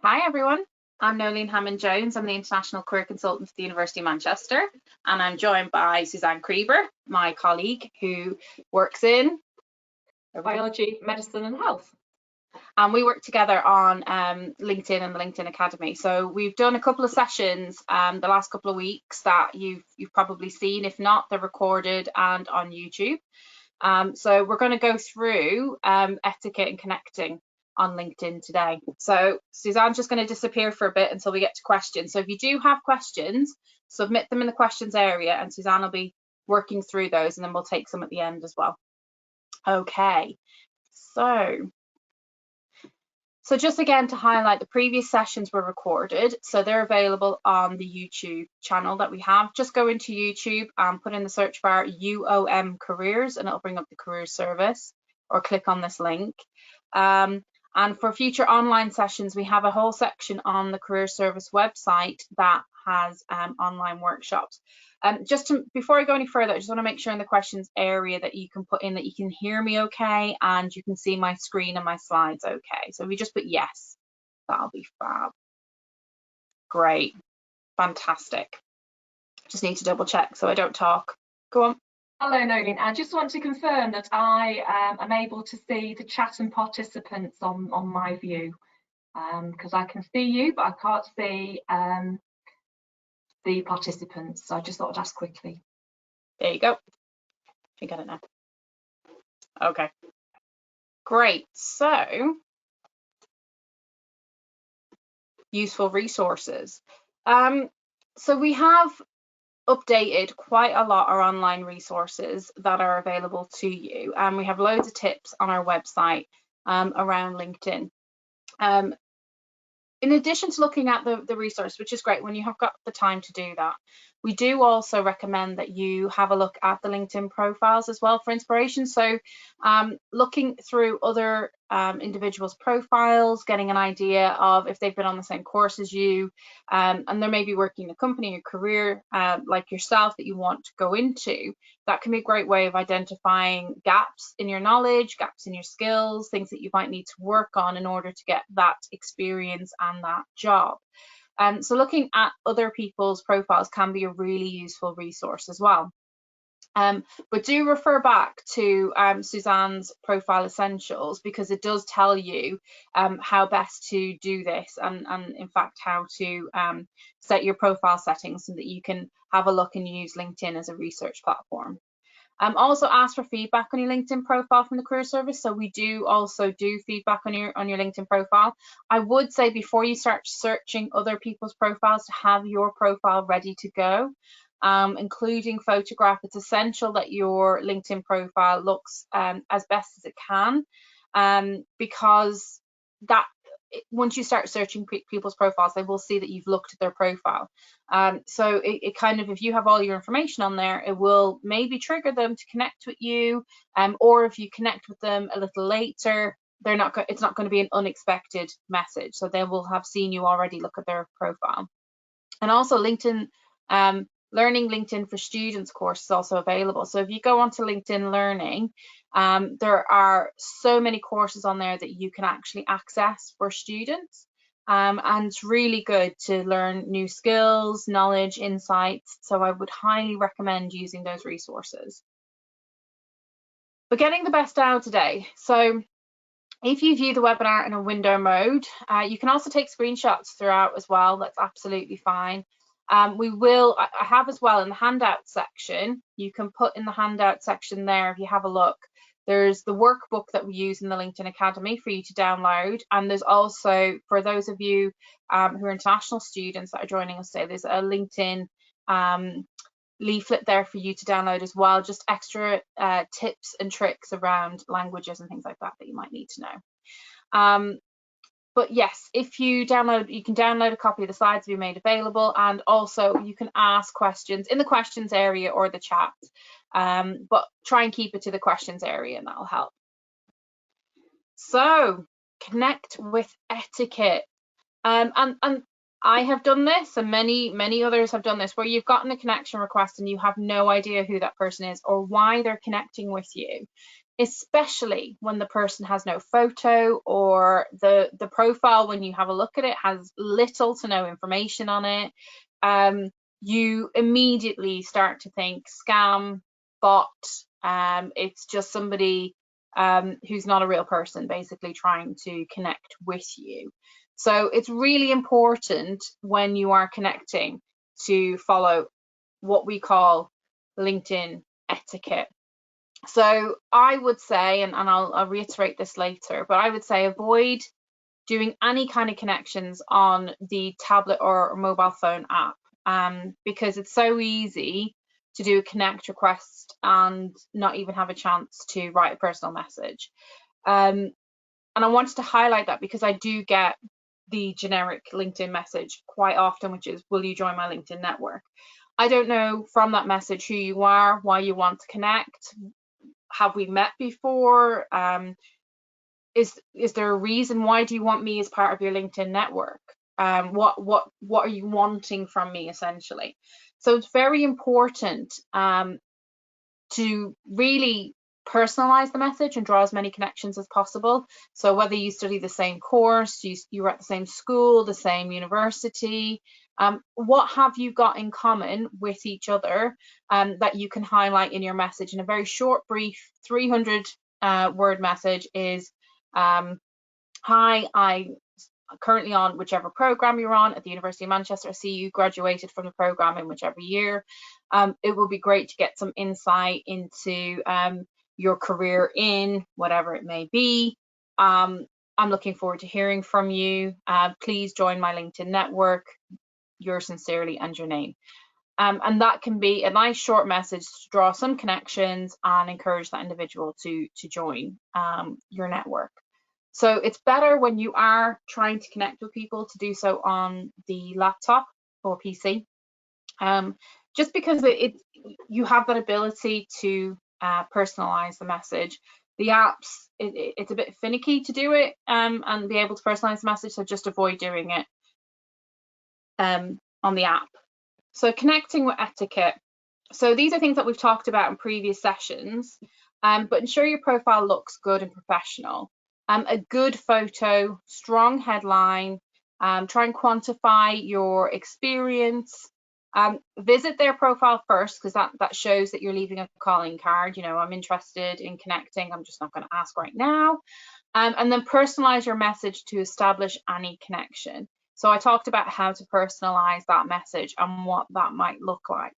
Hi everyone, I'm Nolene Hammond-Jones. I'm the International Career Consultant for the University of Manchester, and I'm joined by Suzanne Creeber, my colleague who works in biology, medicine and health. And we work together on LinkedIn and the LinkedIn Academy. So we've done a couple of sessions the last couple of weeks that you've probably seen. If not, they're recorded and on YouTube. So we're going to go through etiquette and connecting on LinkedIn today. So Suzanne's just going to disappear for a bit until we get to questions. So if you do have questions, submit them in the questions area and Suzanne will be working through those, and then we'll take some at the end as well. Okay, so just again to highlight, the previous sessions were recorded, so they're available on the YouTube channel that we have. Just go into YouTube and put in the search bar UOM Careers and it'll bring up the careers service, or click on this link. And for future online sessions, we have a whole section on the career service website that has online workshops. Before I go any further, I just want to make sure in the questions area that you can put in that you can hear me okay and you can see my screen and my slides okay. So if you just put yes, that'll be fab. Great, fantastic. Just need to double check so I don't talk. Go on. Hello Nolene, I just want to confirm that I am able to see the chat and participants on my view, because I can see you but I can't see the participants, so I just thought I'd ask quickly. There you go. You got it now. Okay, great. So useful resources. So we have updated quite a lot our online resources that are available to you, and we have loads of tips on our website around LinkedIn. In addition to looking at the resource, which is great when you have got the time to do that, we do also recommend that you have a look at the LinkedIn profiles as well for inspiration. So looking through other individuals' profiles, getting an idea of if they've been on the same course as you, and they're maybe working in a company or career like yourself that you want to go into, that can be a great way of identifying gaps in your knowledge, gaps in your skills, things that you might need to work on in order to get that experience and that job. So looking at other people's profiles can be a really useful resource as well. But do refer back to Suzanne's profile essentials, because it does tell you how best to do this, and in fact how to set your profile settings so that you can have a look and use LinkedIn as a research platform. Also ask for feedback on your LinkedIn profile from the career service. So we do also do feedback on your LinkedIn profile. I would say before you start searching other people's profiles, to have your profile ready to go, including photograph. It's essential that your LinkedIn profile looks as best as it can, because that once you start searching people's profiles, they will see that you've looked at their profile. So it kind of, if you have all your information on there, it will maybe trigger them to connect with you, or if you connect with them a little later, it's not going to be an unexpected message, so they will have seen you already look at their profile. And also LinkedIn Learning LinkedIn for Students course is also available. So if you go onto LinkedIn Learning, there are so many courses on there that you can actually access for students, and it's really good to learn new skills, knowledge, insights. So I would highly recommend using those resources. But getting the best out today. So if you view the webinar in a window mode, you can also take screenshots throughout as well. That's absolutely fine. I have as well in the handout section, you can put in the handout section there, if you have a look, there's the workbook that we use in the LinkedIn Academy for you to download. And there's also, for those of you who are international students that are joining us today, there's a LinkedIn leaflet there for you to download as well, just extra tips and tricks around languages and things like that that you might need to know. But yes, if you download, you can download a copy of the slides to be made available, and also you can ask questions in the questions area or the chat, but try and keep it to the questions area and that'll help. So connect with etiquette. And I have done this, and many others have done this, where you've gotten a connection request and you have no idea who that person is or why they're connecting with you. especially when the person has no photo, or the profile, when you have a look at it, has little to no information on it. You immediately start to think scam, bot. It's just somebody who's not a real person, basically trying to connect with you. So it's really important when you are connecting to follow what we call LinkedIn etiquette. So I would say, and I'll reiterate this later, but I would say avoid doing any kind of connections on the tablet or mobile phone app, because it's so easy to do a connect request and not even have a chance to write a personal message. And I wanted to highlight that because I do get the generic LinkedIn message quite often, which is, will you join my LinkedIn network? I don't know from that message who you are, why you want to connect. Have we met before? Is there a reason? Why do you want me as part of your LinkedIn network? What are you wanting from me, essentially? So it's very important to really personalize the message and draw as many connections as possible. So whether you study the same course, you're at the same school, the same university, what have you got in common with each other that you can highlight in your message? In a very short, brief 300 word message is, hi, I currently on whichever program you're on at the University of Manchester. I see you graduated from the program in whichever year. It will be great to get some insight into your career in whatever it may be. I'm looking forward to hearing from you. Please join my LinkedIn network. Yours sincerely, and your name. And that can be a nice short message to draw some connections and encourage that individual to join your network. So it's better when you are trying to connect with people to do so on the laptop or PC, just because you have that ability to personalize the message. The apps, it's a bit finicky to do it and be able to personalize the message, so just avoid doing it on the app. So connecting with etiquette. So these are things that we've talked about in previous sessions, but ensure your profile looks good and professional. A good photo, strong headline, try and quantify your experience. Visit their profile first, because that shows that you're leaving a calling card. You know, I'm interested in connecting, I'm just not going to ask right now. And then personalize your message to establish any connection. So I talked about how to personalize that message and what that might look like.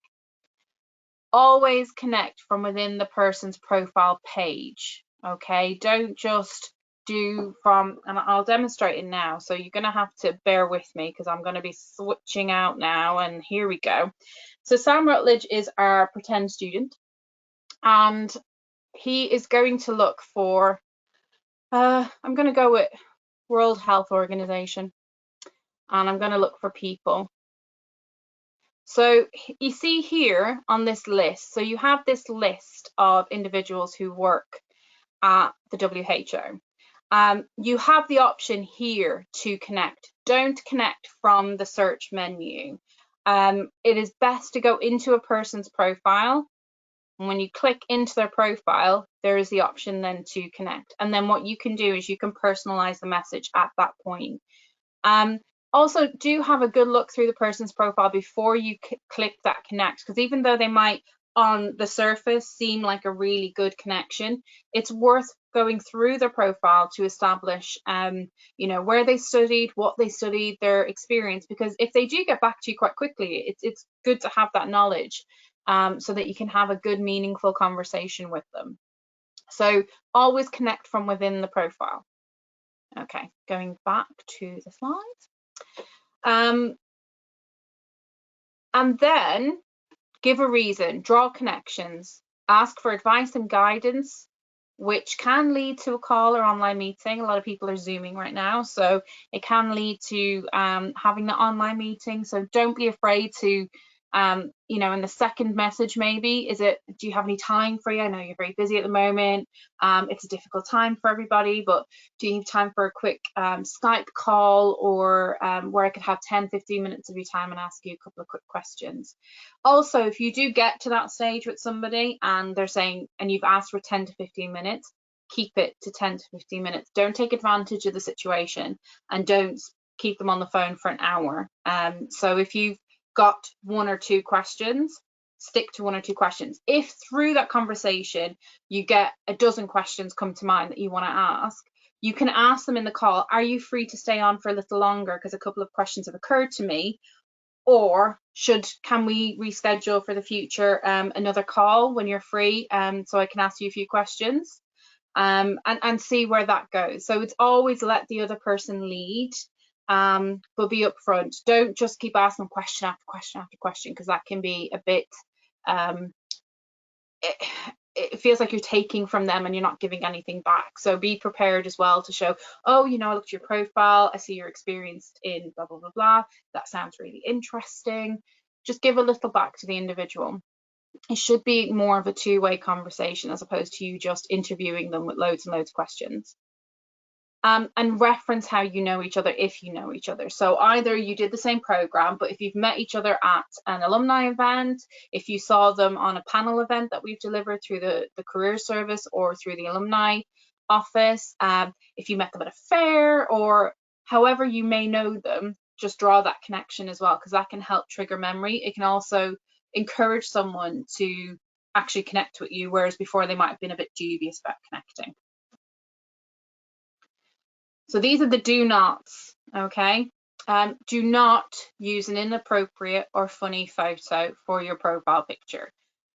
Always connect from within the person's profile page, okay? Don't just do from, and I'll demonstrate it now, so you're going to have to bear with me because I'm going to be switching out now, and here we go. So Sam Rutledge is our pretend student, and he is going to look for, I'm going to go with World Health Organization, and I'm going to look for people. So you see here on this list, so you have this list of individuals who work at the WHO. You have the option here to connect. Don't connect from the search menu. It is best to go into a person's profile. And when you click into their profile, there is the option then to connect. And then what you can do is you can personalize the message at that point. Also, do have a good look through the person's profile before you click that connect, because even though they might on the surface seem like a really good connection, it's worth going through their profile to establish you know, where they studied, what they studied, their experience, because if they do get back to you quite quickly, it's good to have that knowledge so that you can have a good, meaningful conversation with them. So always connect from within the profile. Okay, going back to the slides. And then give a reason, draw connections, ask for advice and guidance, which can lead to a call or online meeting. A lot of people are Zooming right now, so it can lead to having the online meeting. So don't be afraid to You know, in the second message, maybe, is it, do you have any time free? I know you're very busy at the moment. It's a difficult time for everybody, but do you have time for a quick Skype call, or where I could have 10-15 minutes of your time and ask you a couple of quick questions? Also, if you do get to that stage with somebody and they're saying, and you've asked for 10 to 15 minutes, keep it to 10 to 15 minutes. Don't take advantage of the situation, and don't keep them on the phone for an hour. So if you've got 1 or 2 questions, stick to 1 or 2 questions. If through that conversation you get a dozen questions come to mind that you want to ask, you can ask them in the call, are you free to stay on for a little longer because a couple of questions have occurred to me? Or can we reschedule for the future another call when you're free, so I can ask you a few questions, and see where that goes. So it's always let the other person lead, but be upfront. Don't just keep asking question after question after question, because that can be a bit, it feels like you're taking from them and you're not giving anything back. So be prepared as well to show, oh, you know, I looked at your profile, I see you're experienced in blah, blah, blah, blah. That sounds really interesting. Just give a little back to the individual. It should be more of a two-way conversation as opposed to you just interviewing them with loads and loads of questions. And reference how you know each other, if you know each other. So either you did the same program, but if you've met each other at an alumni event, if you saw them on a panel event that we've delivered through the career service or through the alumni office, if you met them at a fair, or however you may know them, just draw that connection as well, because that can help trigger memory. It can also encourage someone to actually connect with you, whereas before they might have been a bit dubious about connecting. So these are the do nots, okay? Do not use an inappropriate or funny photo for your profile picture,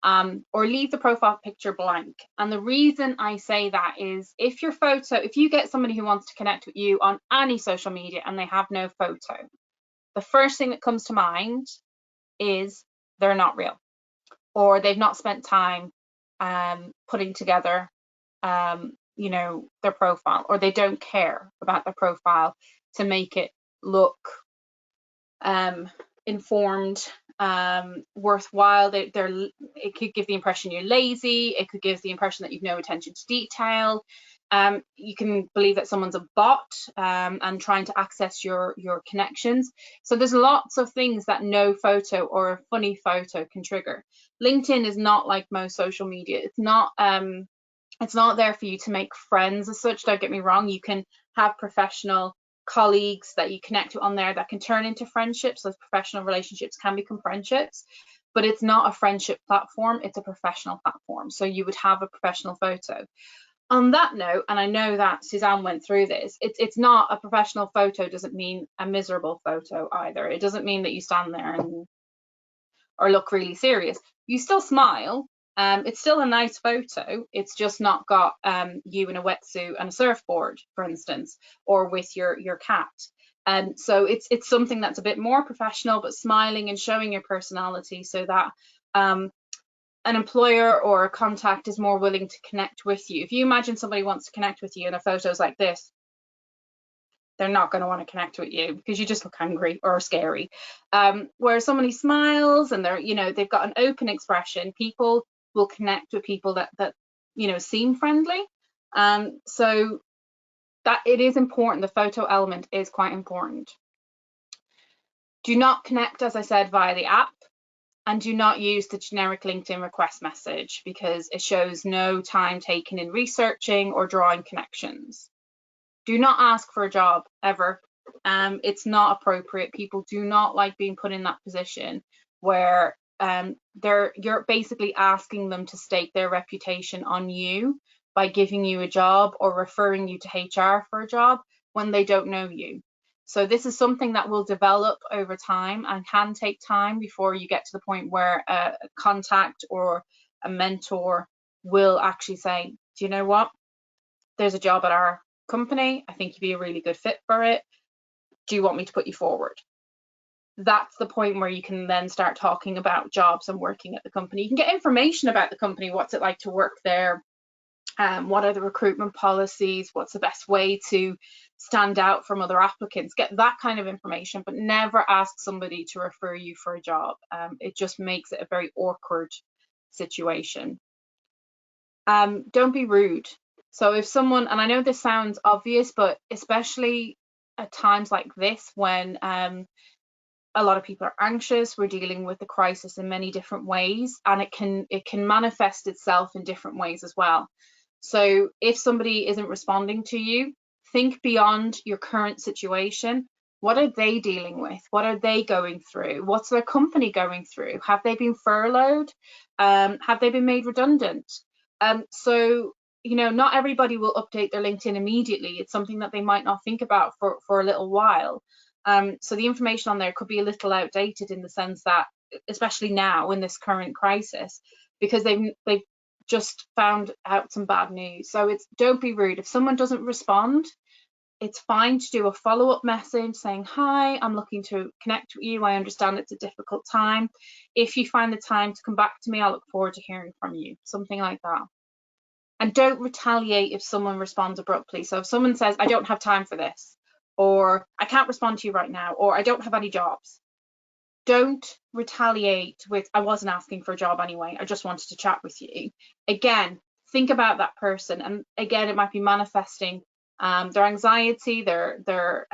or leave the profile picture blank. And the reason I say that is, if you get somebody who wants to connect with you on any social media and they have no photo, the first thing that comes to mind is they're not real, or they've not spent time putting together you know, their profile, or they don't care about their profile to make it look informed, worthwhile. It could give the impression you're lazy. It could give the impression that you've no attention to detail. You can believe that someone's a bot and trying to access your connections. So there's lots of things that no photo or a funny photo can trigger. LinkedIn is not like most social media. It's not there for you to make friends as such. Don't get me wrong. You can have professional colleagues that you connect with on there that can turn into friendships. Those professional relationships can become friendships, but it's not a friendship platform. It's a professional platform. So you would have a professional photo. On that note, and I know that Suzanne went through this, it's not a professional photo doesn't mean a miserable photo either. It doesn't mean that you stand there or look really serious. You still smile. It's still a nice photo. It's just not got you in a wetsuit and a surfboard, for instance, or with your cat. So it's something that's a bit more professional, but smiling and showing your personality, so that an employer or a contact is more willing to connect with you. If you imagine somebody wants to connect with you and a photo's like this, they're not going to want to connect with you because you just look angry or scary. Whereas somebody smiles and they're, you know, they've got an open expression, people will connect with people that you know, seem friendly. So that it is important. The photo element is quite important. Do not connect, as I said, via the app, and do not use the generic LinkedIn request message because it shows no time taken in researching or drawing connections. Do not ask for a job ever. It's not appropriate. People do not like being put in that position where you're basically asking them to stake their reputation on you by giving you a job or referring you to HR for a job when they don't know you. So this is something that will develop over time and can take time before you get to the point where a contact or a mentor will actually say, do you know what? There's a job at our company. I think you'd be a really good fit for it. Do you want me to put you forward? That's the point where you can then start talking about jobs and working at the company. You can get information about the company. What's it like to work there? What are the recruitment policies? What's the best way to stand out from other applicants. Get that kind of information, but never ask somebody to refer you for a job. It just makes it a very awkward situation. Don't be rude. So if someone, and I know this sounds obvious, but especially at times like this when a lot of people are anxious, we're dealing with the crisis in many different ways, and it can manifest itself in different ways as well. So if somebody isn't responding to you, think beyond your current situation. What are they dealing with? What are they going through? What's their company going through? Have they been furloughed? Have they been made redundant? So, you know, not everybody will update their LinkedIn immediately. It's something that they might not think about for a little while. So the information on there could be a little outdated in the sense that, especially now in this current crisis, because they've just found out some bad news. So don't be rude. If someone doesn't respond, it's fine to do a follow-up message saying, hi, I'm looking to connect with you. I understand it's a difficult time. If you find the time to come back to me, I look forward to hearing from you. Something like that. And don't retaliate if someone responds abruptly. So if someone says, I don't have time for this, or I can't respond to you right now, or I don't have any jobs, don't retaliate with, I wasn't asking for a job anyway, I just wanted to chat with you. Again, think about that person. And again, it might be manifesting their anxiety, their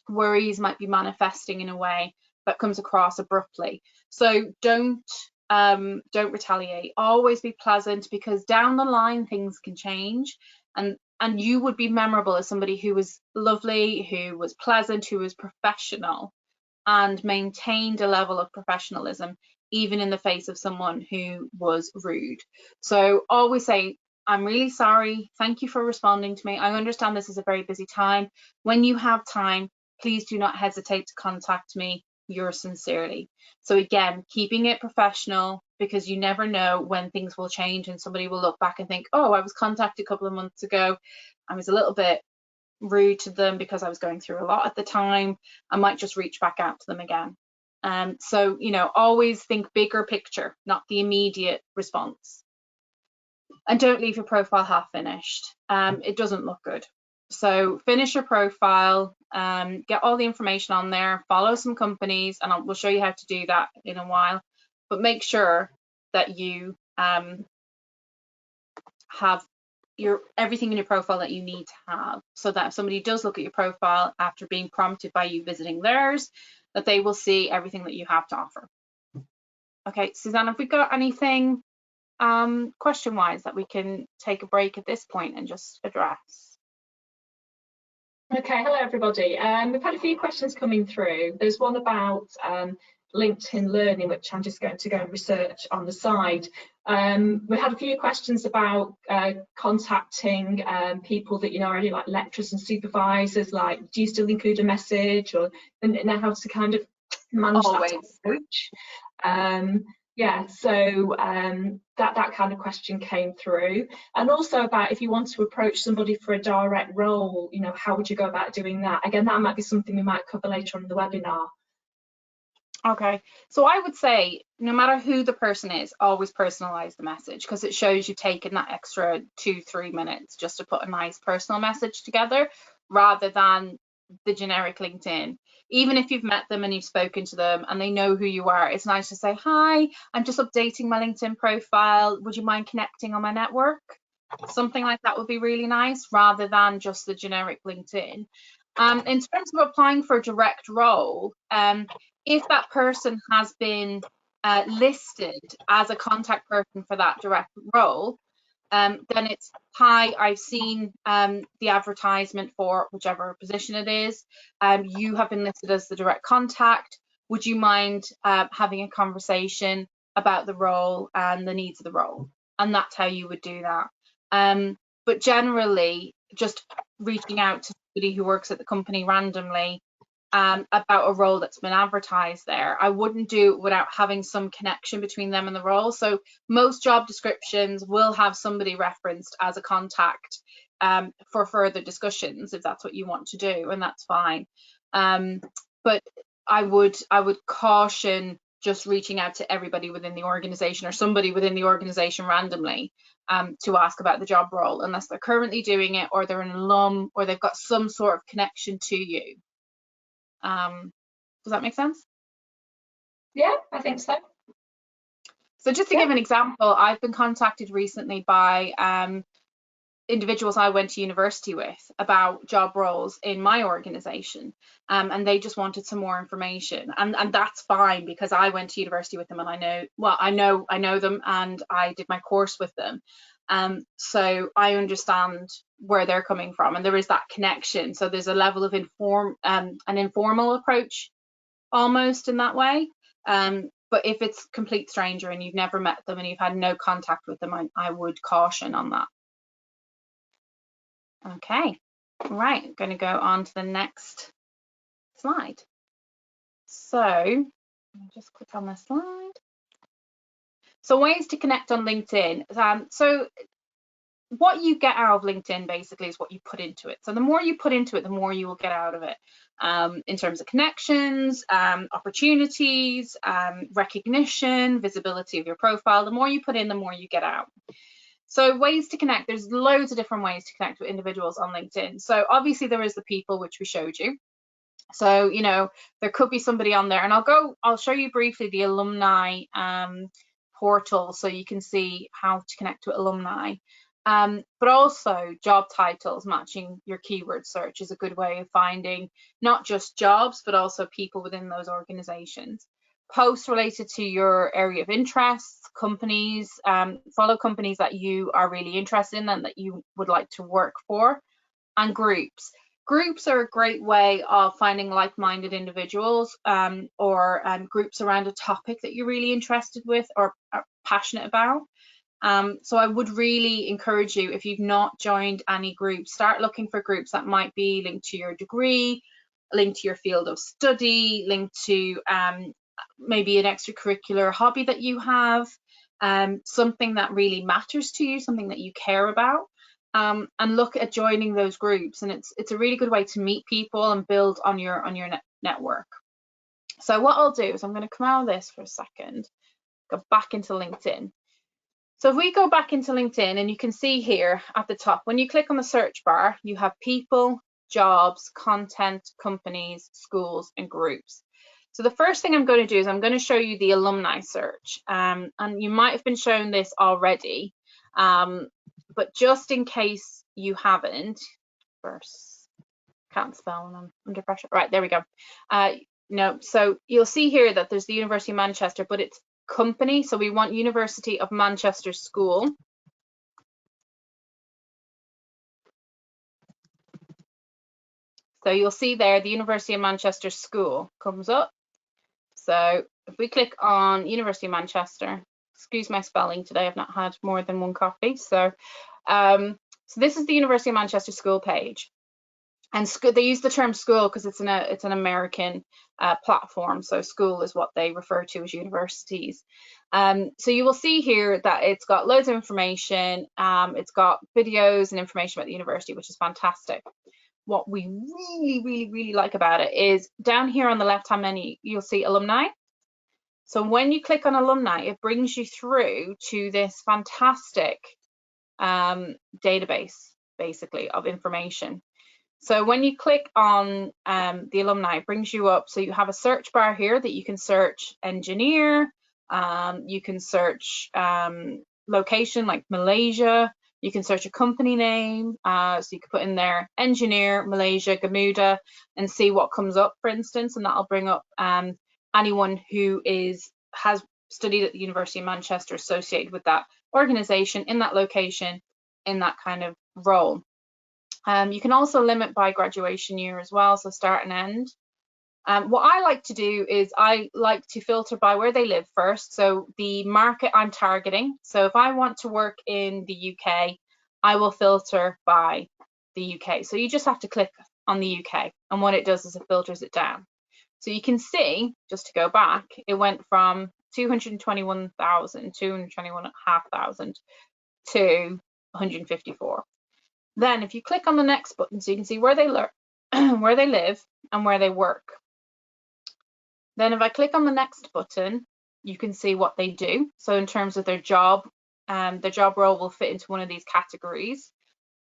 worries might be manifesting in a way that comes across abruptly. So don't retaliate. Always be pleasant, because down the line things can change, and you would be memorable as somebody who was lovely, who was pleasant, who was professional, and maintained a level of professionalism even in the face of someone who was rude. So always say, I'm really sorry, thank you for responding to me. I understand this is a very busy time. When you have time, please do not hesitate to contact me. Yours sincerely. So again, keeping it professional, because you never know when things will change and somebody will look back and think, oh, I was contacted a couple of months ago, I was a little bit rude to them because I was going through a lot at the time. I might just reach back out to them again. So, you know, always think bigger picture, not the immediate response. And don't leave your profile half finished. It doesn't look good. So finish your profile, get all the information on there, follow some companies, and we'll show you how to do that in a while. But make sure that you have everything in your profile that you need to have, so that if somebody does look at your profile after being prompted by you visiting theirs, that they will see everything that you have to offer. Okay, Suzanne, have we got anything question wise that we can take a break at this point and just address? Okay, hello everybody. We've had a few questions coming through. There's one about LinkedIn Learning, which I'm just going to go and research on the side. We had a few questions about contacting people that you know already, like lecturers and supervisors. Like, do you still include a message, or and how to kind of manage that approach? Yeah, so that kind of question came through, and also about if you want to approach somebody for a direct role, you know, how would you go about doing that? Again, that might be something we might cover later on in the webinar. Okay, so I would say no matter who the person is, always personalize the message, because it shows you've taken that extra 2-3 minutes just to put a nice personal message together, rather than the generic LinkedIn. Even if you've met them and you've spoken to them and they know who you are, it's nice to say, hi, I'm just updating my LinkedIn profile, would you mind connecting on my network? Something like that would be really nice, rather than just the generic LinkedIn. In terms of applying for a direct role, if that person has been listed as a contact person for that direct role, then it's, hi, I've seen the advertisement for whichever position it is. You have been listed as the direct contact. Would you mind having a conversation about the role and the needs of the role? And that's how you would do that. But generally, just reaching out to somebody who works at the company randomly about a role that's been advertised there, I wouldn't do it without having some connection between them and the role. So most job descriptions will have somebody referenced as a contact for further discussions, if that's what you want to do, and that's fine. But I would caution just reaching out to everybody within the organization or somebody within the organization randomly to ask about the job role, unless they're currently doing it or they're an alum or they've got some sort of connection to you. Does that make sense? Yeah, I think so. So just to give an example, I've been contacted recently by individuals I went to university with about job roles in my organization, and they just wanted some more information, and that's fine, because I went to university with them and I know them and I did my course with them, so I understand where they're coming from, and there is that connection. So there's a level of an informal approach almost in that way. But if it's a complete stranger and you've never met them and you've had no contact with them, I would caution on that. Okay, right, I'm going to go on to the next slide. So I'll just click on this slide. So ways to connect on LinkedIn. So what you get out of LinkedIn basically is what you put into it. So the more you put into it, the more you will get out of it, in terms of connections, opportunities, recognition, visibility of your profile. The more you put in, the more you get out. So ways to connect, there's loads of different ways to connect with individuals on LinkedIn. So obviously there is the people, which we showed you. So, you know, there could be somebody on there, and I'll show you briefly the alumni portal so you can see how to connect to alumni. But also job titles matching your keyword search is a good way of finding not just jobs, but also people within those organizations. Posts related to your area of interests, companies, follow companies that you are really interested in and that you would like to work for, and groups. Groups are a great way of finding like-minded individuals, or groups around a topic that you're really interested with or are passionate about. So I would really encourage you, if you've not joined any groups, start looking for groups that might be linked to your degree, linked to your field of study, linked to maybe an extracurricular hobby that you have, something that really matters to you, something that you care about, and look at joining those groups. And it's a really good way to meet people and build on your network. So what I'll do is I'm going to come out of this for a second, go back into LinkedIn. So if we go back into LinkedIn, and you can see here at the top, when you click on the search bar, you have people, jobs, content, companies, schools, and groups. So the first thing I'm going to do is I'm going to show you the alumni search. And you might have been shown this already, but just in case you haven't, first, can't spell when I'm under pressure. Right, there we go. No, so you'll see here that there's the University of Manchester, but it's company, so we want University of Manchester School. So you'll see there the University of Manchester School comes up. So if we click on University of Manchester, excuse my spelling today, I've not had more than one coffee. So this is the University of Manchester School page. And they use the term school because it's an American platform. So school is what they refer to as universities. So you will see here that it's got loads of information. It's got videos and information about the university, which is fantastic. What we really like about it is down here on the left-hand menu, you'll see alumni. So when you click on alumni, it brings you through to this fantastic database, basically, of information. So when you click on the alumni, it brings you up. So you have a search bar here that you can search engineer, you can search location like Malaysia, you can search a company name, so you can put in there engineer, Malaysia, Gamuda, and see what comes up, for instance, and that'll bring up anyone who has studied at the University of Manchester associated with that organization, in that location, in that kind of role. You can also limit by graduation year as well, so start and end. What I like to do is I like to filter by where they live first, so the market I'm targeting. So if I want to work in the UK, I will filter by the UK. So you just have to click on the UK, and what it does is it filters it down. So you can see, just to go back, it went from 221,500 to 154. Then if you click on the next button, so you can see where they live and where they work. Then if I click on the next button, you can see what they do. So in terms of their job role will fit into one of these categories.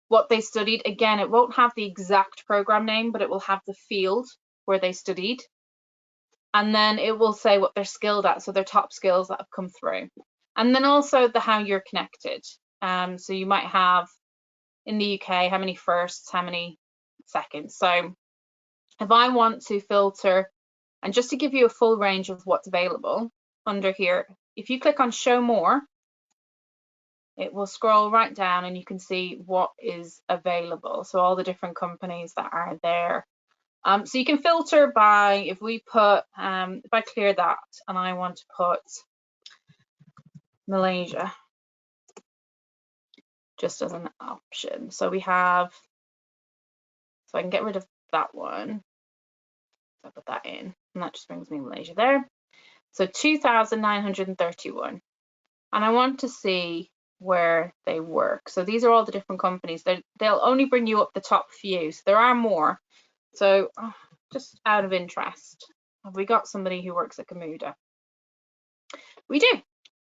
What they studied, again, it won't have the exact program name, but it will have the field where they studied. And then it will say what they're skilled at, so their top skills that have come through. And then also the how you're connected. So you might have in the UK, how many firsts, how many seconds. So if I want to filter, and just to give you a full range of what's available under here, if you click on show more, it will scroll right down and you can see what is available. So all the different companies that are there. So you can filter by, if we put, if I clear that and I want to put Malaysia, just as an option. So we have, so I can get rid of that one. So I put that in and that just brings me Malaysia there. So 2,931. And I want to see where they work. So these are all the different companies. They'll only bring you up the top few. So there are more. So just out of interest, have we got somebody who works at Gamuda? We do.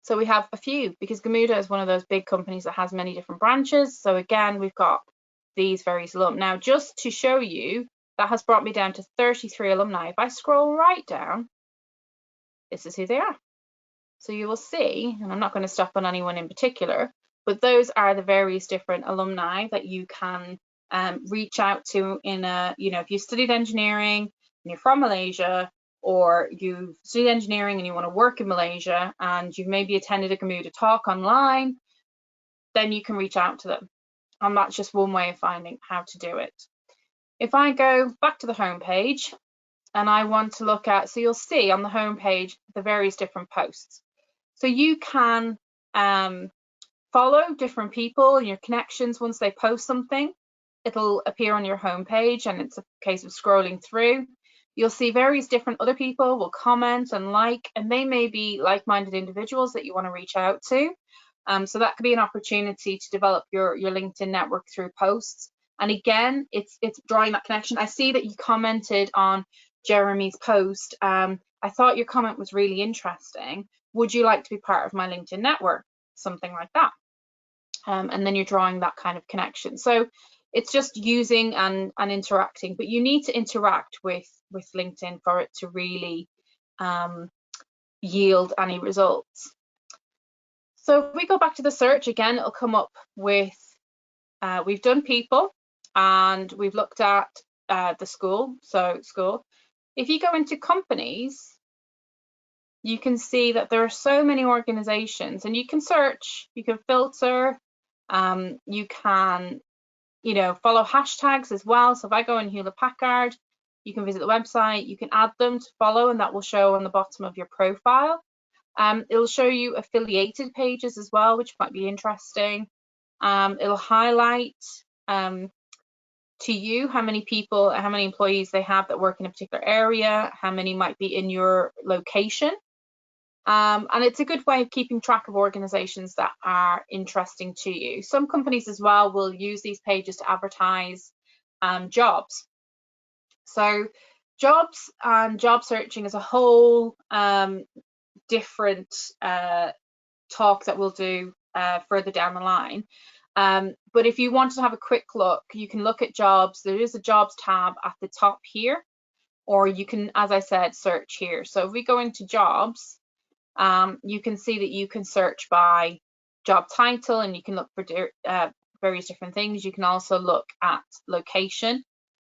So we have a few, because Gamuda is one of those big companies that has many different branches. So again, we've got these various alumni. Now, just to show you, that has brought me down to 33 alumni. If I scroll right down, this is who they are. So you will see, and I'm not going to stop on anyone in particular, but those are the various different alumni that you can reach out to in a, if you studied engineering and you're from Malaysia, or you've studied engineering and you want to work in Malaysia and you've maybe attended a Gamuda talk online, then you can reach out to them. And that's just one way of finding how to do it. If I go back to the home page and I want to look at, so you'll see on the home page the various different posts. So you can follow different people and your connections. Once they post something, it'll appear on your home page, and it's a case of scrolling through. You'll see various different other people will comment and like, and they may be like-minded individuals that you want to reach out to. So that could be an opportunity to develop your LinkedIn network through posts. And again, it's drawing that connection. I see that you commented on Jeremy's post. I thought your comment was really interesting. Would you like to be part of my LinkedIn network? Something like that. And then you're drawing that kind of connection. So it's just using and interacting, but you need to interact with LinkedIn for it to really yield any results. So if we go back to the search again, it'll come up with, we've done people and we've looked at the school. So school. If you go into companies, you can see that there are so many organizations, and you can search, you can filter, you can, follow hashtags as well. So if I go in Hewlett Packard, you can visit the website, you can add them to follow, and that will show on the bottom of your profile. It'll show you affiliated pages as well, which might be interesting. It'll highlight to you how many people, how many employees they have that work in a particular area, how many might be in your location. And it's a good way of keeping track of organizations that are interesting to you. Some companies as well will use these pages to advertise jobs. So jobs and job searching is a whole different talk that we'll do further down the line. But if you want to have a quick look, you can look at jobs. There is a jobs tab at the top here, or you can, as I said, search here. So if we go into jobs, you can see that you can search by job title, and you can look for various different things. You can also look at location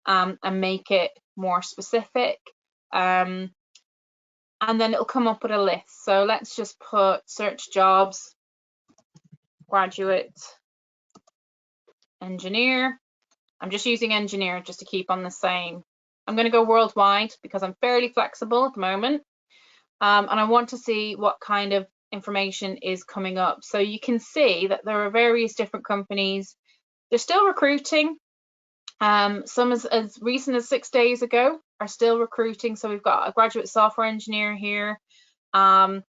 and make it more specific. And then it'll come up with a list. So let's just put search jobs, graduate engineer. I'm just using engineer just to keep on the same. I'm going to go worldwide because I'm fairly flexible at the moment. And I want to see what kind of information is coming up. So you can see that there are various different companies. They're still recruiting. Some as recent as 6 days ago are still recruiting. So we've got a graduate software engineer here in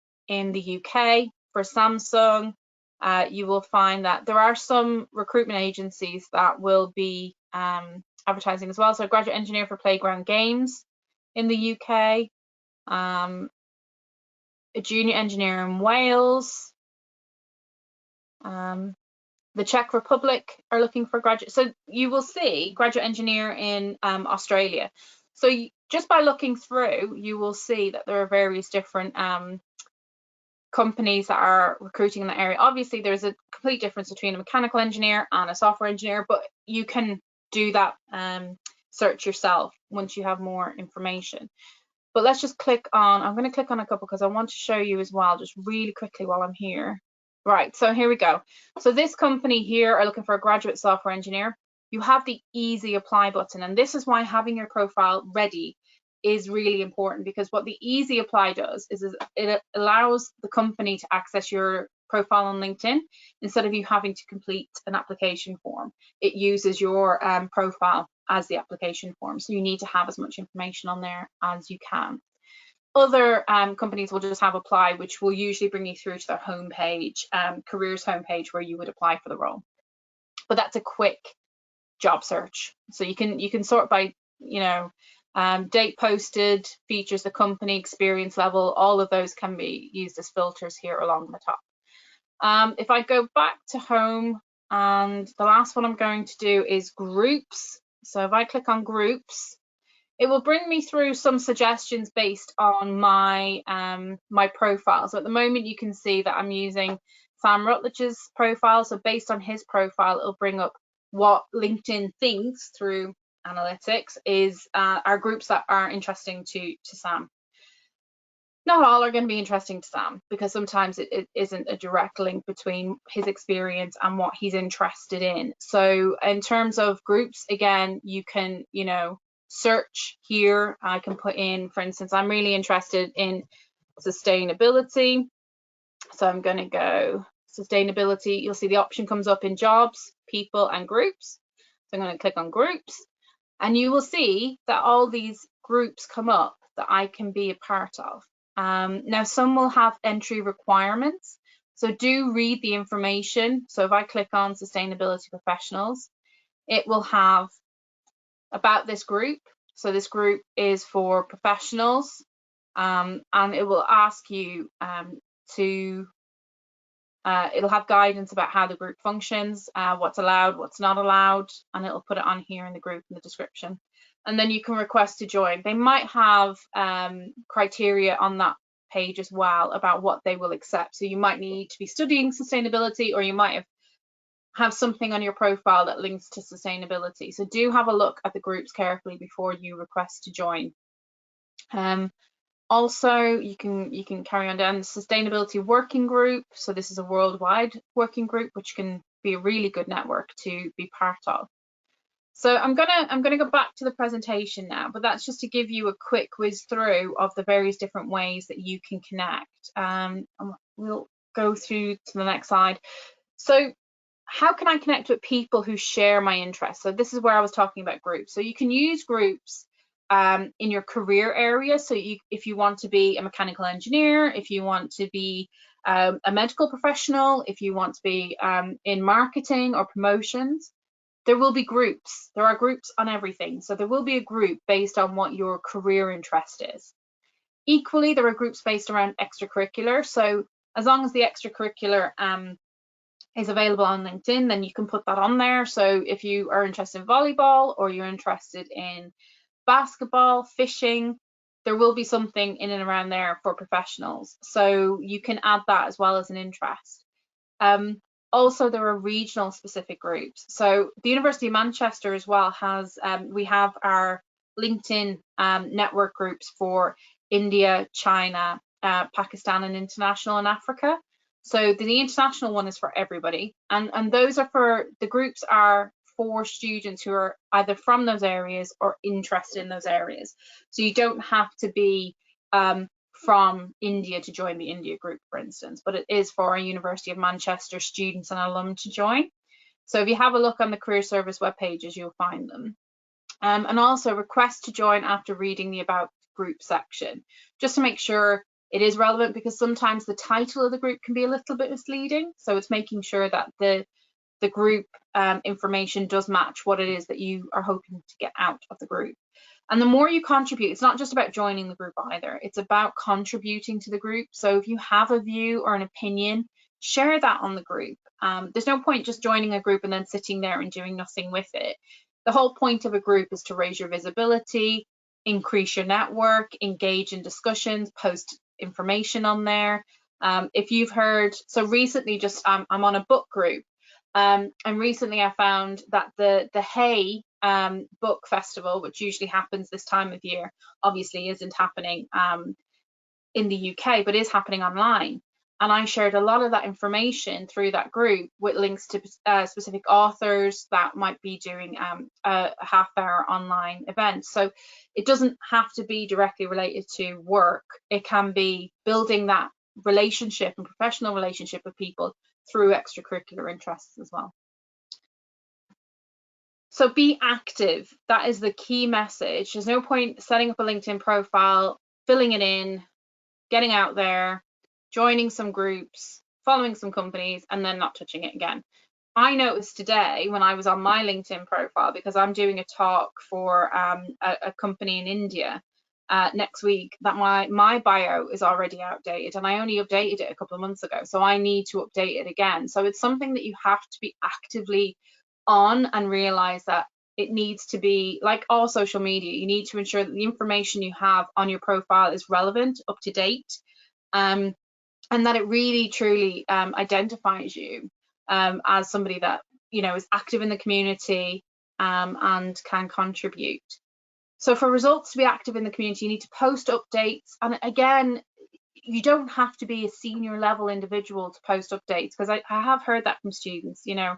the UK for Samsung. You will find that there are some recruitment agencies that will be advertising as well. So a graduate engineer for Playground Games in the UK. a junior engineer in Wales. The Czech Republic are looking for graduate. So you will see graduate engineer in Australia. So just by looking through, you will see that there are various different companies that are recruiting in that area. Obviously, there's a complete difference between a mechanical engineer and a software engineer, but you can do that search yourself once you have more information. But let's just click on, I'm going to click on a couple because I want to show you as well, just really quickly while I'm here. Right, so here we go. So this company here are looking for a graduate software engineer. You have the easy apply button, and this is why having your profile ready is really important, because what the easy apply does is it allows the company to access your profile on LinkedIn instead of you having to complete an application form. It uses your profile as the application form, so you need to have as much information on there as you can. Other companies will just have apply, which will usually bring you through to their homepage, careers homepage, where you would apply for the role. But that's a quick job search, so you can sort by, you know, date posted, features, the company, experience level, all of those can be used as filters here along the top. If I go back to home, and the last one I'm going to do is groups. So if I click on groups, it will bring me through some suggestions based on my my profile. So at the moment you can see that I'm using Sam Rutledge's profile. So based on his profile, it'll bring up what LinkedIn thinks through analytics is are groups that are interesting to Sam. Not all are going to be interesting to Sam, because sometimes it isn't a direct link between his experience and what he's interested in. So in terms of groups, again, you can, you know, search here. I can put in, for instance, I'm really interested in sustainability. So I'm going to go sustainability. You'll see the option comes up in jobs, people, and groups. So I'm going to click on groups, and you will see that all these groups come up that I can be a part of. Now, some will have entry requirements, so do read the information. So if I click on sustainability professionals, it will have about this group. So this group is for professionals, and it will ask you it'll have guidance about how the group functions, what's allowed, what's not allowed, and it'll put it on here in the group in the description. And then you can request to join. They might have criteria on that page as well about what they will accept. So you might need to be studying sustainability, or you might have something on your profile that links to sustainability. So do have a look at the groups carefully before you request to join. Also, you can carry on down the sustainability working group. So this is a worldwide working group, which can be a really good network to be part of. So I'm gonna go back to the presentation now, but that's just to give you a quick whiz through of the various different ways that you can connect. We'll go through to the next slide. So how can I connect with people who share my interests? So this is where I was talking about groups. So you can use groups in your career area. So if you want to be a mechanical engineer, if you want to be a medical professional, if you want to be in marketing or promotions, there will be groups. There are groups on everything. So there will be a group based on what your career interest is. Equally, there are groups based around extracurricular. So as long as the extracurricular is available on LinkedIn, then you can put that on there. So if you are interested in volleyball, or you're interested in basketball, fishing, there will be something in and around there for professionals. So you can add that as well as an interest. Also, there are regional specific groups. So the University of Manchester as well has, we have our LinkedIn network groups for India, China, Pakistan, and international and Africa. So the international one is for everybody. And those are for, the groups are for students who are either from those areas or interested in those areas. So you don't have to be from India to join the India group, for instance, but it is for a University of Manchester students and alum to join. So if you have a look on the career service web pages, you'll find them. And also request to join after reading the about group section, just to make sure it is relevant, because sometimes the title of the group can be a little bit misleading. So it's making sure that the the group information does match what it is that you are hoping to get out of the group. And the more you contribute, it's not just about joining the group either, it's about contributing to the group. So if you have a view or an opinion, share that on the group. There's no point just joining a group and then sitting there and doing nothing with it. The whole point of a group is to raise your visibility, increase your network, engage in discussions, post information on there. If you've heard, so recently just I'm on a book group, and recently I found that the Hay book festival, which usually happens this time of year, obviously isn't happening in the UK, but is happening online. And I shared a lot of that information through that group with links to specific authors that might be doing a half-hour online event. So it doesn't have to be directly related to work. It can be building that relationship and professional relationship with people through extracurricular interests as well. So be active. That is the key message. There's no point setting up a LinkedIn profile, filling it in, getting out there, joining some groups, following some companies, and then not touching it again. I noticed today when I was on my LinkedIn profile, because I'm doing a talk for a company in India next week, that my bio is already outdated, and I only updated it a couple of months ago, so I need to update it again. So it's something that you have to be actively on and realize that it needs to be, like all social media, you need to ensure that the information you have on your profile is relevant, up to date, and that it really truly identifies you as somebody that, you know, is active in the community and can contribute. So for results to be active in the community, you need to post updates. And again, you don't have to be a senior level individual to post updates, because I have heard that from students. You know,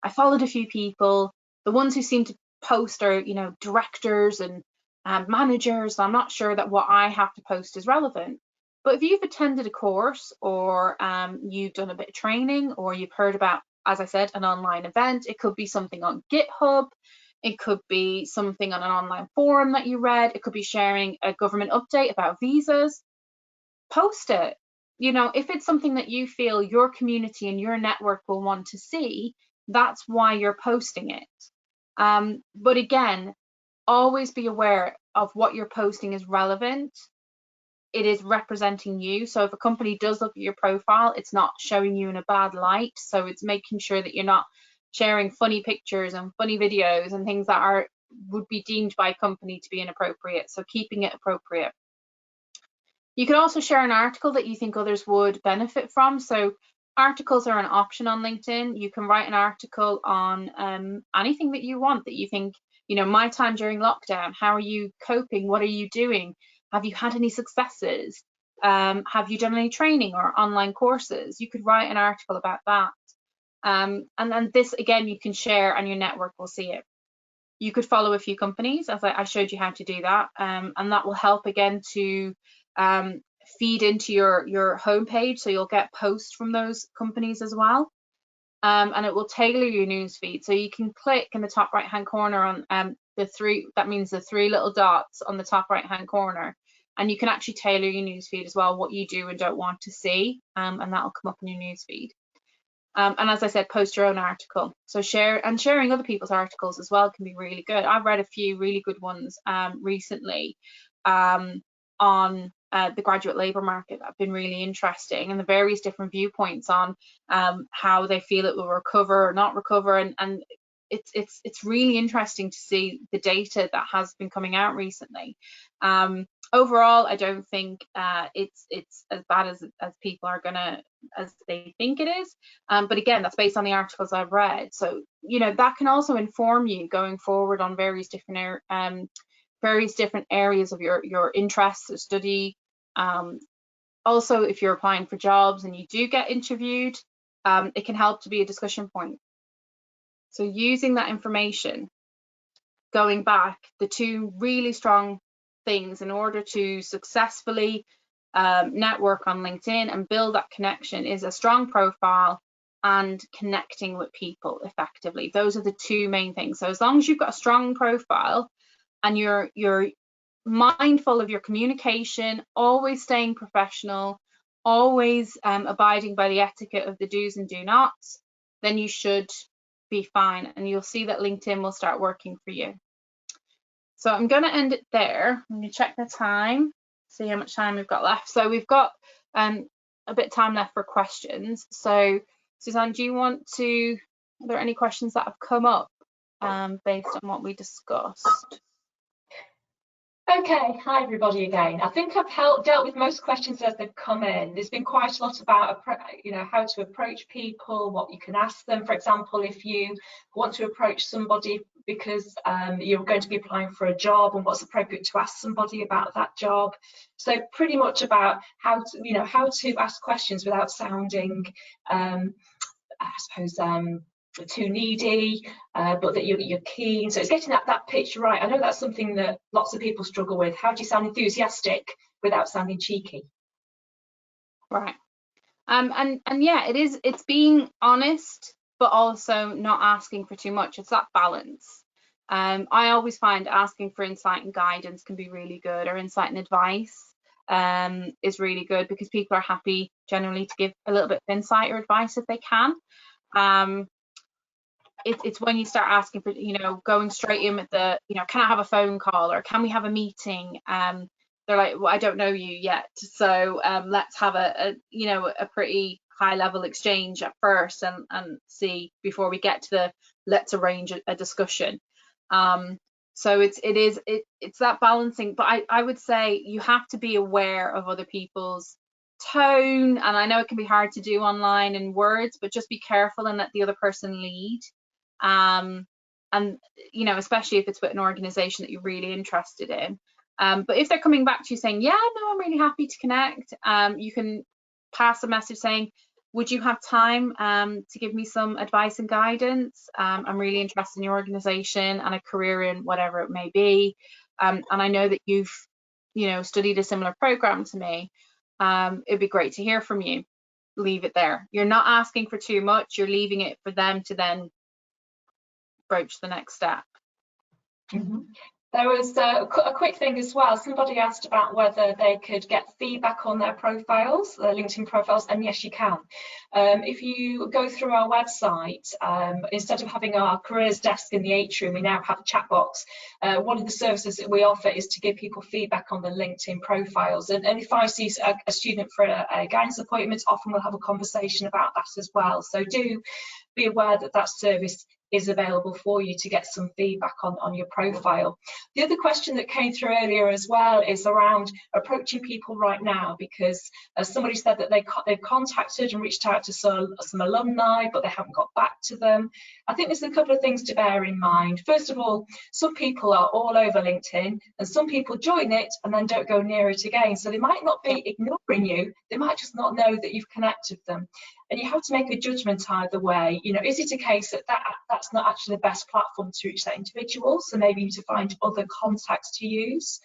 I followed a few people, the ones who seem to post are, you know, directors and managers. I'm not sure that what I have to post is relevant. But if you've attended a course, or you've done a bit of training, or you've heard about, as I said, an online event, it could be something on GitHub, it could be something on an online forum that you read, it could be sharing a government update about visas, post it. You know, if it's something that you feel your community and your network will want to see, that's why you're posting it. But again, always be aware of what you're posting is relevant. It is representing you. So if a company does look at your profile, it's not showing you in a bad light. So it's making sure that you're not sharing funny pictures and funny videos and things that would be deemed by a company to be inappropriate. So keeping it appropriate. You can also share an article that you think others would benefit from. So articles are an option on LinkedIn. You can write an article on anything that you want, that you think, you know, my time during lockdown, how are you coping? What are you doing? Have you had any successes? Have you done any training or online courses? You could write an article about that. And then this, again, you can share and your network will see it. You could follow a few companies, as I showed you how to do that. And that will help, again, to feed into your homepage, so you'll get posts from those companies as well. And it will tailor your newsfeed. So you can click in the top right hand corner on the three little dots on the top right hand corner, and you can actually tailor your newsfeed as well, what you do and don't want to see, and that'll come up in your newsfeed. And as I said, post your own article. So sharing other people's articles as well can be really good. I've read a few really good ones recently on the graduate labour market that have been really interesting, and the various different viewpoints on how they feel it will recover or not recover, and it's really interesting to see the data that has been coming out recently. Overall, I don't think it's as bad as people are as they think it is, but again, that's based on the articles I've read. So, you know, that can also inform you going forward on various different areas of your interests or study. Also, if you're applying for jobs and you do get interviewed, it can help to be a discussion point. So using that information, going back, the two really strong things in order to successfully network on LinkedIn and build that connection is a strong profile and connecting with people effectively. Those are the two main things. So as long as you've got a strong profile and you're mindful of your communication, always staying professional, always abiding by the etiquette of the do's and do nots, then you should be fine, and you'll see that LinkedIn will start working for you. So I'm going to end it there. I'm going to check the time, see how much time we've got left. So we've got a bit of time left for questions. So Suzanne, do you want to, are there any questions that have come up based on what we discussed? Okay, hi everybody again. I think I've dealt with most questions as they've come in. There's been quite a lot about, how to approach people, what you can ask them. For example, if you want to approach somebody because you're going to be applying for a job, and what's appropriate to ask somebody about that job. So pretty much about how to ask questions without sounding, I suppose, too needy, but that you're keen. So it's getting that pitch right. I know that's something that lots of people struggle with. How do you sound enthusiastic without sounding cheeky? Right. And yeah, it's being honest, but also not asking for too much. It's that balance. I always find asking for insight and guidance can be really good, or insight and advice is really good, because people are happy generally to give a little bit of insight or advice if they can. It's when you start asking for, going straight in with the, can I have a phone call, or can we have a meeting? They're like, well, I don't know you yet, so let's have a pretty high level exchange at first, and see before we get to the let's arrange a discussion. So it's that balancing, but I would say you have to be aware of other people's tone, and I know it can be hard to do online in words, but just be careful and let the other person lead. And especially if it's with an organization that you're really interested in. But if they're coming back to you saying, yeah, no, I'm really happy to connect, you can pass a message saying, would you have time to give me some advice and guidance? I'm really interested in your organization and a career in whatever it may be. And I know that you've, studied a similar program to me. It'd be great to hear from you. Leave it there. You're not asking for too much. You're leaving it for them to then broach the next step. Mm-hmm. There was a quick thing as well. Somebody asked about whether they could get feedback on their profiles, their LinkedIn profiles, and yes, you can. If you go through our website, instead of having our careers desk in the atrium, we now have a chat box. One of the services that we offer is to give people feedback on their LinkedIn profiles. And if I see a student for a guidance appointment, often we'll have a conversation about that as well. So do be aware that that service is available for you to get some feedback on your profile. The other question that came through earlier as well is around approaching people right now, because as somebody said that they've contacted and reached out to some alumni, but they haven't got back to them. I think there's a couple of things to bear in mind. First of all, some people are all over LinkedIn, and some people join it and then don't go near it again. So they might not be ignoring you, they might just not know that you've connected them. And you have to make a judgment either way. Is it a case that that's not actually the best platform to reach that individual? So maybe you need to find other contacts to use.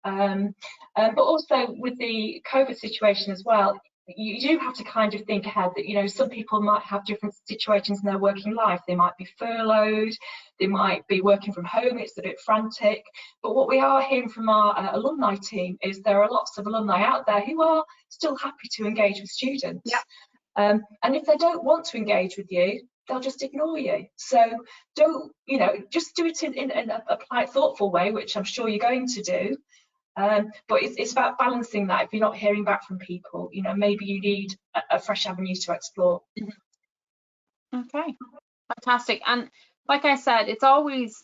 But also with the COVID situation as well, you do have to kind of think ahead that, some people might have different situations in their working life. They might be furloughed, they might be working from home, it's a bit frantic. But what we are hearing from our alumni team is there are lots of alumni out there who are still happy to engage with students. Yeah. And if they don't want to engage with you, they'll just ignore you. So don't, just do it in a polite, thoughtful way, which I'm sure you're going to do. But it's about balancing that. If you're not hearing back from people, maybe you need a fresh avenue to explore. Okay, fantastic. And like I said, it's always,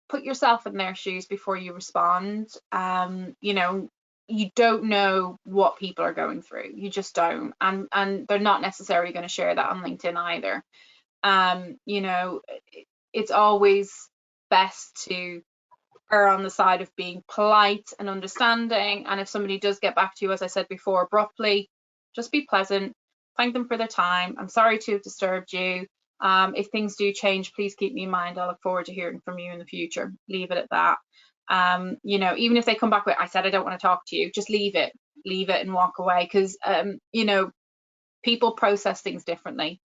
put yourself in their shoes before you respond. You don't know what people are going through. You just don't. And they're not necessarily going to share that on LinkedIn either. It's always best to err on the side of being polite and understanding. And if somebody does get back to you, as I said before, abruptly, just be pleasant. Thank them for their time. I'm sorry to have disturbed you. If things do change, please keep me in mind. I look forward to hearing from you in the future. Leave it at that. Even if they come back with, I said I don't want to talk to you, just leave it and walk away, because people process things differently,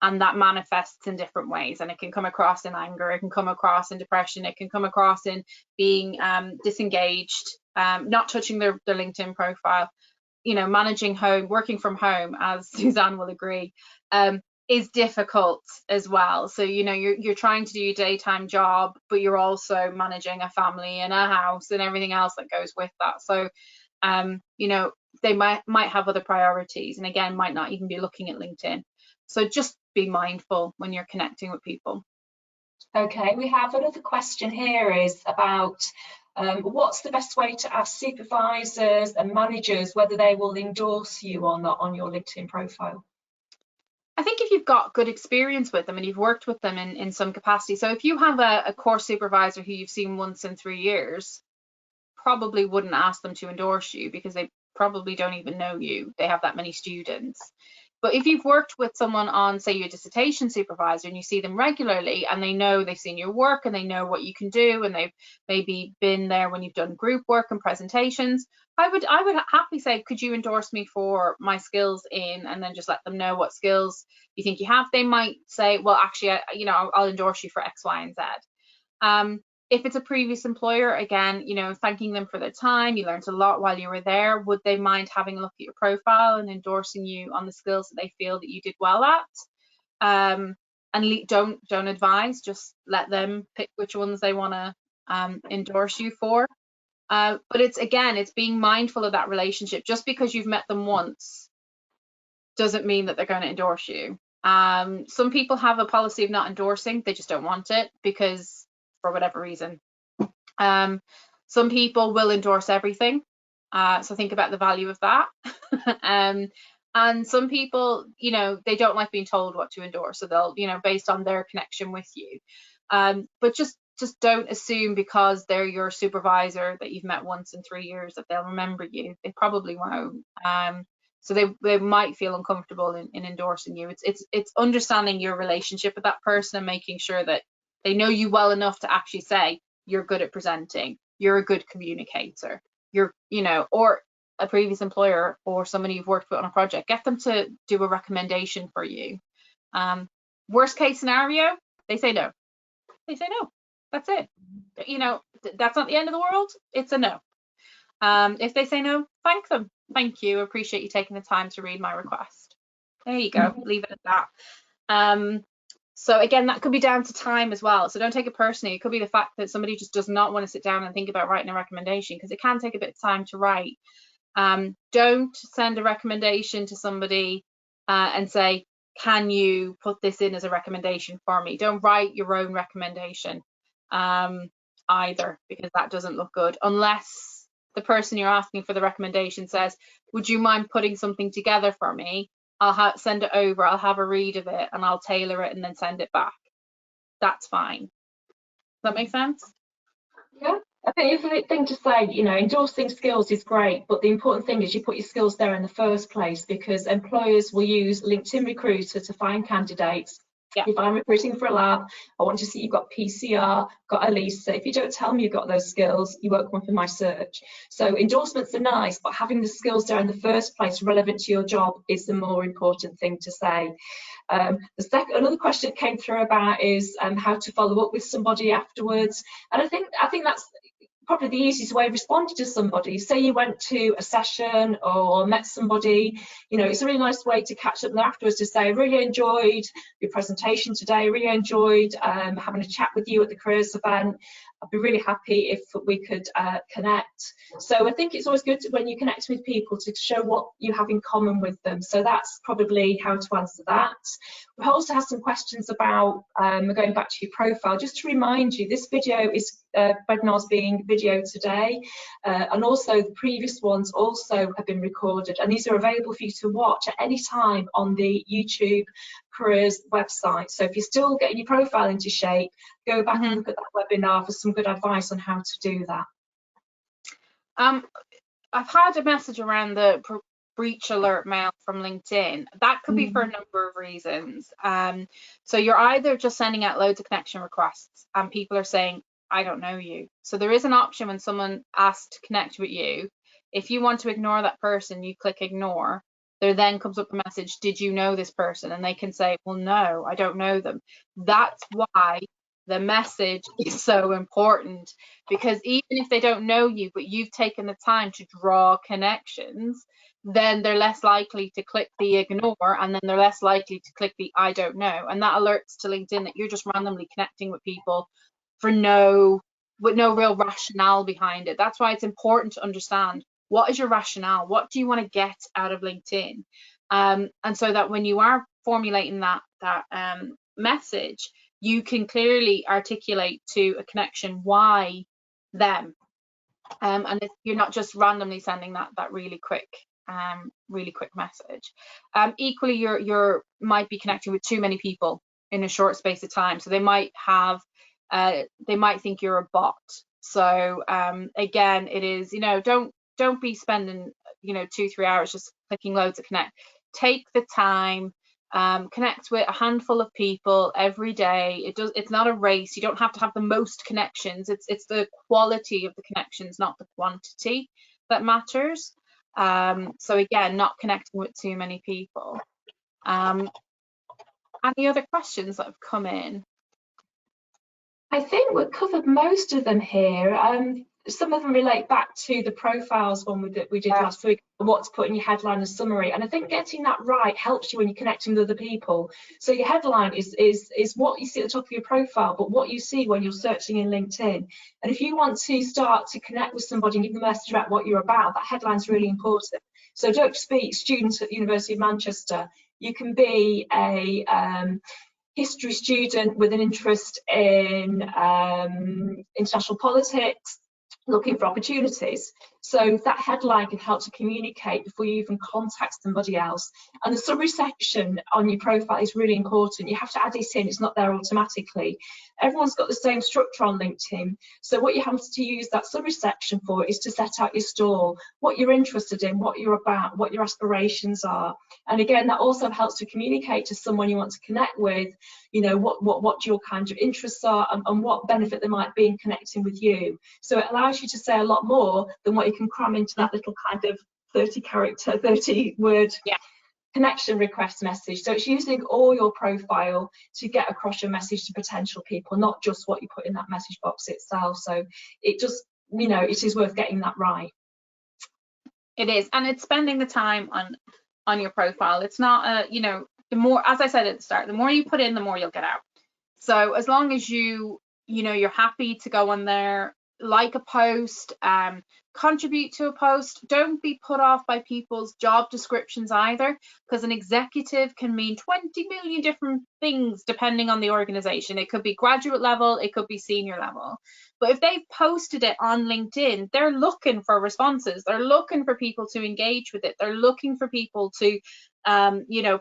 and that manifests in different ways, and it can come across in anger, it can come across in depression, it can come across in being disengaged, not touching their LinkedIn profile, managing home, working from home, as Suzanne will agree. is difficult as well. So, you know, you're trying to do your daytime job, but you're also managing a family and a house and everything else that goes with that. So, you know, they might have other priorities, and again, might not even be looking at LinkedIn. So just be mindful when you're connecting with people. Okay, we have another question here is about what's the best way to ask supervisors and managers whether they will endorse you or not on your LinkedIn profile? I think if you've got good experience with them and you've worked with them in some capacity. So if you have a core supervisor who you've seen once in 3 years, probably wouldn't ask them to endorse you because they probably don't even know you. They have that many students. But if you've worked with someone on, say, your dissertation supervisor, and you see them regularly and they know they've seen your work and they know what you can do, and they've maybe been there when you've done group work and presentations, I would happily say, could you endorse me for my skills in, and then just let them know what skills you think you have. They might say, well, actually, you know, I'll endorse you for X, Y, and Z. If it's a previous employer, again, you know, thanking them for their time, you learned a lot while you were there. Would they mind having a look at your profile and endorsing you on the skills that they feel that you did well at? And don't advise, just let them pick which ones they want to endorse you for. But it's being mindful of that relationship. Just because you've met them once doesn't mean that they're going to endorse you. Some people have a policy of not endorsing, they just don't want it because for whatever reason. Some people will endorse everything, so think about the value of that. And some people, you know, they don't like being told what to endorse, so they'll, you know, based on their connection with you. But just don't assume because they're your supervisor that you've met once in 3 years that they'll remember you. They probably won't. So they might feel uncomfortable in endorsing you. It's understanding your relationship with that person and making sure that they know you well enough to actually say you're good at presenting, you're a good communicator, you're, you know, or a previous employer or somebody you've worked with on a project, get them to do a recommendation for you. Worst case scenario, they say no. They say no. That's it. You know, that's not the end of the world. It's a no. If they say no, thank them. Thank you. Appreciate you taking the time to read my request. There you go. Leave it at that. So again, that could be down to time as well. So don't take it personally. It could be the fact that somebody just does not want to sit down and think about writing a recommendation, because it can take a bit of time to write. Don't send a recommendation to somebody and say, can you put this in as a recommendation for me? Don't write your own recommendation either, because that doesn't look good, unless the person you're asking for the recommendation says, would you mind putting something together for me? I'll send it over, I'll have a read of it, and I'll tailor it and then send it back. That's fine. Does that make sense? Yeah, I think it's a thing to say, you know, endorsing skills is great, but the important thing is you put your skills there in the first place, because employers will use LinkedIn Recruiter to find candidates. Yeah. If I'm recruiting for a lab, I want to see you've got PCR, got ELISA. If you don't tell me you've got those skills, you won't come up in my search. So endorsements are nice, but having the skills there in the first place relevant to your job is the more important thing to say. Another question that came through about is how to follow up with somebody afterwards, and I think that's probably the easiest way of responding to somebody. Say you went to a session or met somebody, you know, it's a really nice way to catch up afterwards to say, I really enjoyed your presentation today, really enjoyed having a chat with you at the careers event. I'd be really happy if we could connect. So I think it's always good when you connect with people to show what you have in common with them. So that's probably how to answer that. We also have some questions about going back to your profile. Just to remind you, this video is webinar's being video today, and also the previous ones also have been recorded, and these are available for you to watch at any time on the YouTube careers website. So if you're still getting your profile into shape, go back and look at that webinar for some good advice on how to do that. I've had a message around the breach alert mail from LinkedIn. That could be for a number of reasons. So you're either just sending out loads of connection requests and people are saying, I don't know you. So there is an option when someone asks to connect with you. If you want to ignore that person, you click ignore. There then comes up a message, did you know this person? And they can say, well, no, I don't know them. That's why the message is so important, because even if they don't know you, but you've taken the time to draw connections, then they're less likely to click the ignore, and then they're less likely to click the I don't know. And that alerts to LinkedIn that you're just randomly connecting with people with no real rationale behind it. That's why it's important to understand, what is your rationale? What do you want to get out of LinkedIn? And so that when you are formulating that message, you can clearly articulate to a connection why them, and you're not just randomly sending that really quick message. Equally, you're might be connecting with too many people in a short space of time, so they might think you're a bot. So again, it is, don't be spending 2-3 hours just clicking loads of connect. Take the time. Connect with a handful of people every day. It's not a race. You don't have to have the most connections. It's the quality of the connections, not the quantity, that matters. So again, not connecting with too many people. Any other questions that have come in? I think we've covered most of them here. Some of them relate back to the profiles one we did last week, what to put in your headline and summary. And I think getting that right helps you when you're connecting with other people. So your headline is what you see at the top of your profile, but what you see when you're searching in LinkedIn. And if you want to start to connect with somebody and give them a message about what you're about, that headline's really important. So don't just be student at the University of Manchester. You can be a history student with an interest in international politics, looking for opportunities. So that headline can help to communicate before you even contact somebody else. And the summary section on your profile is really important. You have to add it in, it's not there automatically. Everyone's got the same structure on LinkedIn. So what you have to use that summary section for is to set out your stall, what you're interested in, what you're about, what your aspirations are. And again, that also helps to communicate to someone you want to connect with, what your kind of interests are, and what benefit there might be in connecting with you. So it allows you to say a lot more than what you can cram into that little kind of 30 word connection request message. So it's using all your profile to get across your message to potential people, not just what you put in that message box itself. So it just, it is worth getting that right. It is, and it's spending the time on your profile. It's not the more, as I said at the start, the more you put in, the more you'll get out. So as long as you're happy to go on there, like a post, contribute to a post. Don't be put off by people's job descriptions either, because an executive can mean 20 million different things depending on the organization. It could be graduate level, it could be senior level. But if they've posted it on LinkedIn, they're looking for responses. They're looking for people to engage with it. They're looking for people to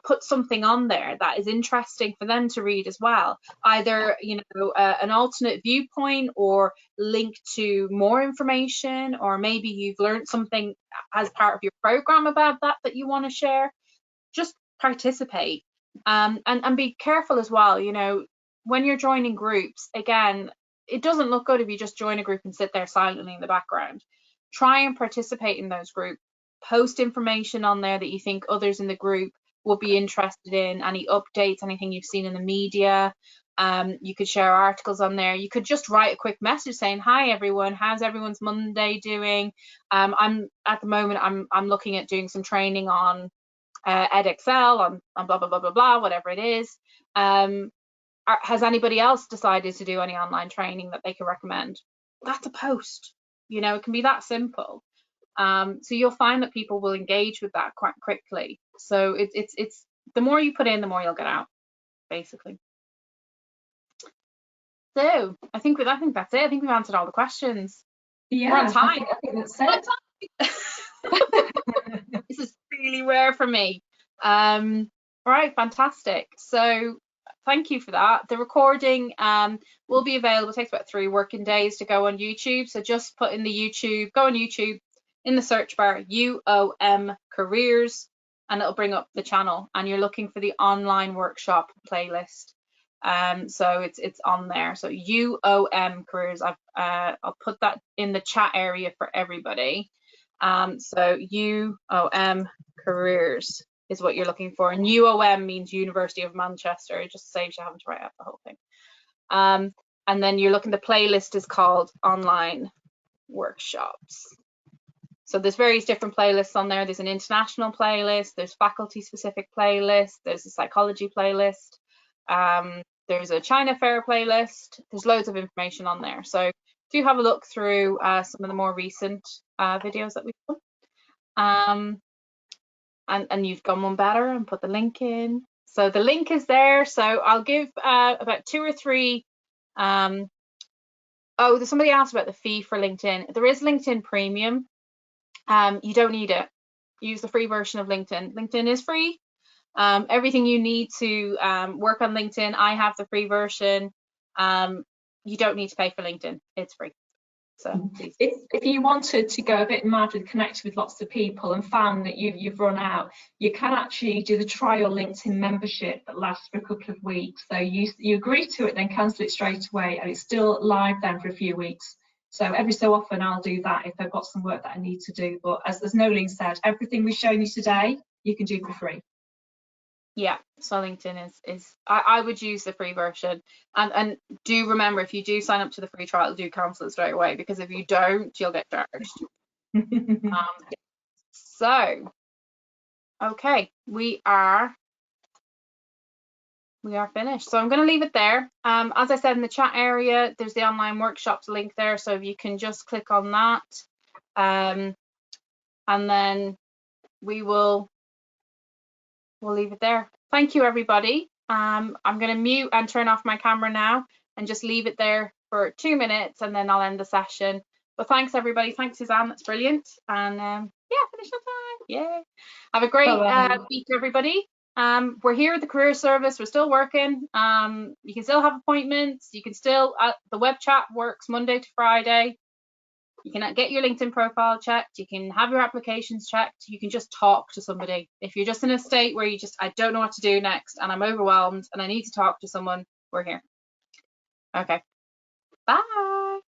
put something on there that is interesting for them to read as well. Either, an alternate viewpoint, or link to more information, or maybe you've learned something as part of your program about that you want to share. Just participate, and be careful as well. When you're joining groups, again, it doesn't look good if you just join a group and sit there silently in the background. Try and participate in those groups. Post information on there that you think others in the group will be interested in, any updates, anything you've seen in the media. You could share articles on there. You could just write a quick message saying, hi everyone, how's everyone's Monday doing? I'm at the moment I'm looking at doing some training on EdXL, on blah blah blah blah blah, whatever it is. Has anybody else decided to do any online training that they can recommend? That's a post. It can be that simple. So you'll find that people will engage with that quite quickly. So it's the more you put in, the more you'll get out, basically. So I think that's it. I think we've answered all the questions. Yeah, we're on time. I think that's it. This is really rare for me. All right, fantastic. So thank you for that. The recording will be available. It takes about 3 working days to go on YouTube. So just put in go on YouTube, in the search bar, UOM Careers, and it'll bring up the channel, and you're looking for the online workshop playlist. So it's on there. So UOM Careers. I'll put that in the chat area for everybody. So UOM Careers is what you're looking for, and UOM means University of Manchester. It just saves you having to write out the whole thing. and then you're looking, the playlist is called Online Workshops. So there's various different playlists on there. There's an international playlist, there's faculty specific playlist, there's a psychology playlist, there's a China Fair playlist. There's loads of information on there. So do have a look through some of the more recent videos that we've done. And you've gone one better and put the link in. So the link is there. So I'll give about 2 or 3. Oh, there's somebody asked about the fee for LinkedIn. There is LinkedIn Premium. You don't need it. Use the free version of LinkedIn. LinkedIn is free. Everything you need to work on LinkedIn, I have the free version. You don't need to pay for LinkedIn. It's free. So if you wanted to go a bit mad and connect with lots of people and found that you've run out, you can actually do the trial LinkedIn membership that lasts for a couple of weeks. So you agree to it, then cancel it straight away, and it's still live then for a few weeks. So every so often I'll do that if I've got some work that I need to do. But as Nolene said, everything we've shown you today, you can do for free. Yeah, so LinkedIn is I would use the free version, and do remember, if you do sign up to the free trial, do cancel it straight away, because if you don't, you'll get charged. So okay, we are finished. So I'm going to leave it there. As I said, in the chat area, there's the online workshops link there, so if you can just click on that, and then we'll leave it there. Thank you, everybody. I'm going to mute and turn off my camera now and just leave it there for 2 minutes, and then I'll end the session. But thanks, everybody. Thanks, Suzanne. That's brilliant. And yeah, finish on time. Yay. Have a great week, everybody. We're here at the Career Service. We're still working. You can still have appointments. You can still, the web chat works Monday to Friday. You can get your LinkedIn profile checked. You can have your applications checked. You can just talk to somebody. If you're just in a state where you I don't know what to do next and I'm overwhelmed and I need to talk to someone, we're here. Okay. Bye.